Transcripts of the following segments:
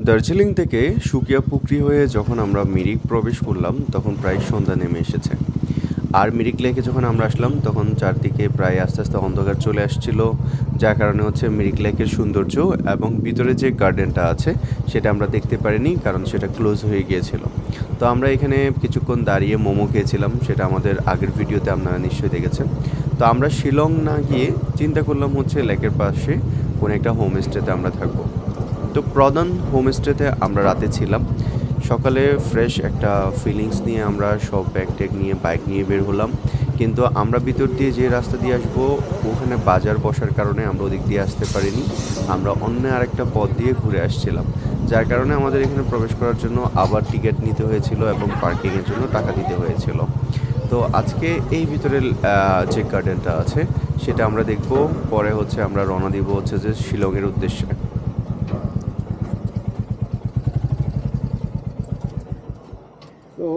দার্জিলিং থেকে সুকিয়া পুকরি হয়ে যখন আমরা মিরিক প্রবেশ করলাম তখন প্রায় সন্ধ্যা নেমে এসেছে। আর মিরিক লেকে যখন আমরা আসলাম তখন চারদিকে প্রায় আস্তে আস্তে অন্ধকার চলে আসছিল, যার কারণে হচ্ছে মিরিক লেকের সৌন্দর্য এবং ভিতরে যে গার্ডেনটা আছে সেটা আমরা দেখতে পারিনি, কারণ সেটা ক্লোজ হয়ে গিয়েছিল। তো আমরা এখানে কিছুক্ষণ দাঁড়িয়ে মোমো খেয়েছিলাম, সেটা আমাদের আগের ভিডিওতে আপনারা নিশ্চয়ই দেখেছেন। তো আমরা শিলং না গিয়ে চিন্তা করলাম হচ্ছে লেকের পাশে কোনো একটা হোমস্টেতে আমরা থাকবো। তো প্রধান হোমস্টেতে আমরা রাতে ছিলাম। সকালে ফ্রেশ একটা ফিলিংস নিয়ে আমরা সব ব্যাগ ট্যাগ নিয়ে বাইক নিয়ে বের হলাম, কিন্তু আমরা ভিতর দিয়ে যে রাস্তা দিয়ে আসবো ওখানে বাজার বসার কারণে আমরা ওদিক দিয়ে আসতে পারিনি। আমরা অন্য আরেকটা পথ দিয়ে ঘুরে আসছিলাম, যার কারণে আমাদের এখানে প্রবেশ করার জন্য আবার টিকিট নিতে হয়েছিল এবং পার্কিংয়ের জন্য টাকা দিতে হয়েছিল। তো আজকে এই ভিতরের যে গার্ডেনটা আছে সেটা আমরা দেখব, পরে হচ্ছে আমরা রওনা দিব হচ্ছে যে শিলংয়ের উদ্দেশ্যে। तो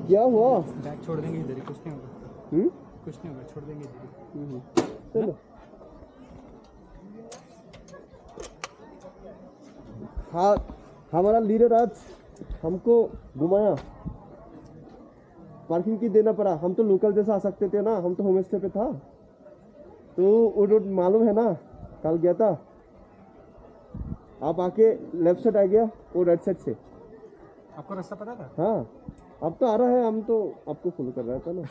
क्या हुआ? बैग छोड़ देंगे इधर ही, कुछ नहीं होगा। कुछ नहीं होगा, छोड़ देंगे इधर ही। चलो। हाँ, हमारा लीडर आज हमको घुमाया, पार्किंग की देना पड़ा। हम तो लोकल जैसा आ सकते थे ना, हम तो होम स्टे पे था। तो वो रोड मालूम है ना, कल गया था। आप आके लेफ्ट साइड आ गया, वो राइट साइड से। आपको रास्ता पता था? हाँ, अब तो आ रहा है, हम तो आपको फॉलो कर रहा था ना।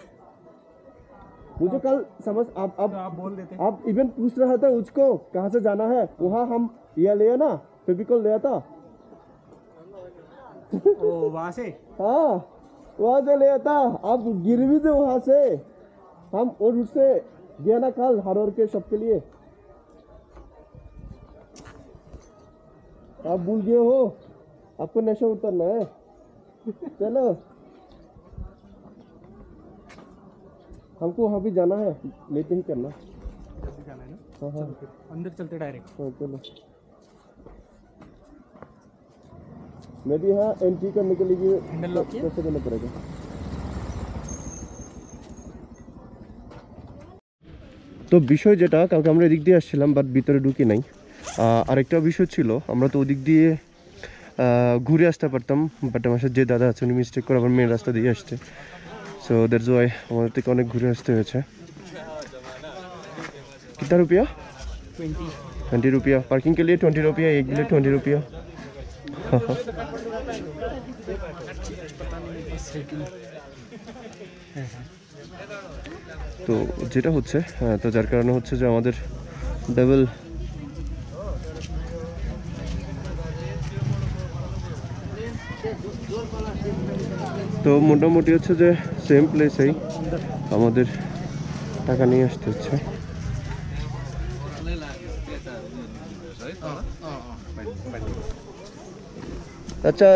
मुझे कल समझ तो आप बोल देते। आप इवन पूछ रहा था उसको कहाँ से जाना है, वहाँ हम यह लिया ना, फेविकॉल लिया था। ओ वहाँ से? हाँ, वहाँ से लिया था। आप गिर भी थे वहाँ से। हम और रूट से गया ना कल हार्डवेयर के शॉप के लिए। आप भूल गए हो, आपको नशा उतरना है। चलो, हमको वहाँ भी जाना है, लेट नहीं करना। जल्दी जाना है ना? हाँ हाँ चलो फिर अंदर चलते डायरेक्ट। हाँ, चलो। मैं भी यहाँ एंट्री करने के लिए हैंडल लॉक किया? कैसे करना पड़ेगा? তো বিষয় যেটা, কালকে আমরা এদিক দিয়ে আসছিলাম বাট ভিতরে ঢুকি নাই। আরেকটা বিষয় ছিল, আমরা তো ওদিক দিয়ে ঘুরে আসতে পারতাম, বাট আমার সাথে যে দাদা আছে উনি মিস্টেক করে আবার মেন রাস্তা দিয়ে আসছে। সো দ্যাটস ওয়াই আমাদের থেকে অনেক ঘুরে আসতে হয়েছে। कितना रुपया? 20 रुपया पार्किंग के लिए, 20 रुपया एक के लिए, 20 रुपया। তো যেটা হচ্ছে, তো যার কারণে হচ্ছে যে আমাদের ডাবল তো মোটামুটি হচ্ছে যে সেম প্লেসেই আমাদের টাকা নিয়ে আসতে হচ্ছে। আচ্ছা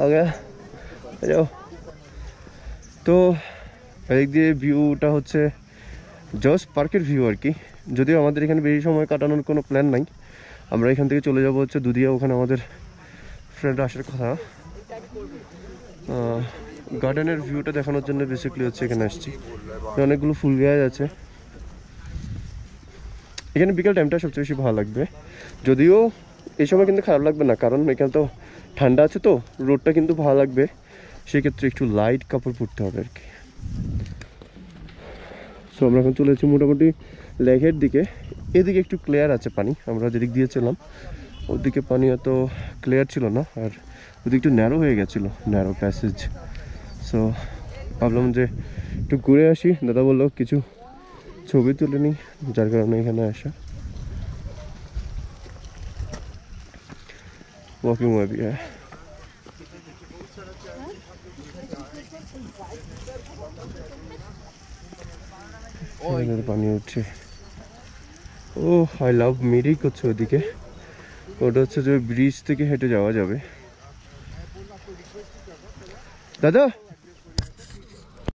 ওকে যাও। তো এদিক দিয়ে ভিউটা হচ্ছে জস পার্কের ভিউ আর কি। যদিও আমাদের এখানে বেশি সময় কাটানোর কোনো প্ল্যান নাই, আমরা এখান থেকে চলে যাব হচ্ছে দুধিয়া, ওখানে আমাদের ফ্রেন্ড আসার কথা। গার্ডেনের ভিউটা দেখানোর জন্য বেসিক্যালি হচ্ছে এখানে আসছি। অনেকগুলো ফুল গাছ আছে এখানে, বিকেল টাইমটা সবচেয়ে বেশি ভালো লাগবে। যদিও এই সময় কিন্তু খারাপ লাগবে না, কারণ এখানে তো ঠান্ডা আছে, তো রোডটা কিন্তু ভালো লাগবে। সেক্ষেত্রে একটু লাইট কাপড় পরতে হবে আর কি। সো আমরা এখন চলে যাচ্ছি মোটামুটি লেকের দিকে। এদিকে একটু ক্লিয়ার আছে পানি, আমরা যেদিক দিয়েছিলাম ওদিকে পানি এত ক্লিয়ার ছিল না, আর ওদিকে একটু ন্যারো হয়ে গেছিলো, ন্যারো প্যাসেজ। সো ভাবলাম যে একটু ঘুরে আসি, দাদা বললো কিছু ছবি তুলে নিই, যার কারণে এখানে আসা। ওয়াকিং ওয়ে भी है। পানি উঠছে। ও আই লাভ মিরিক হচ্ছে ওদিকে, ওটা হচ্ছে যে ব্রিজ থেকে হেঁটে যাওয়া যাবে। দাদা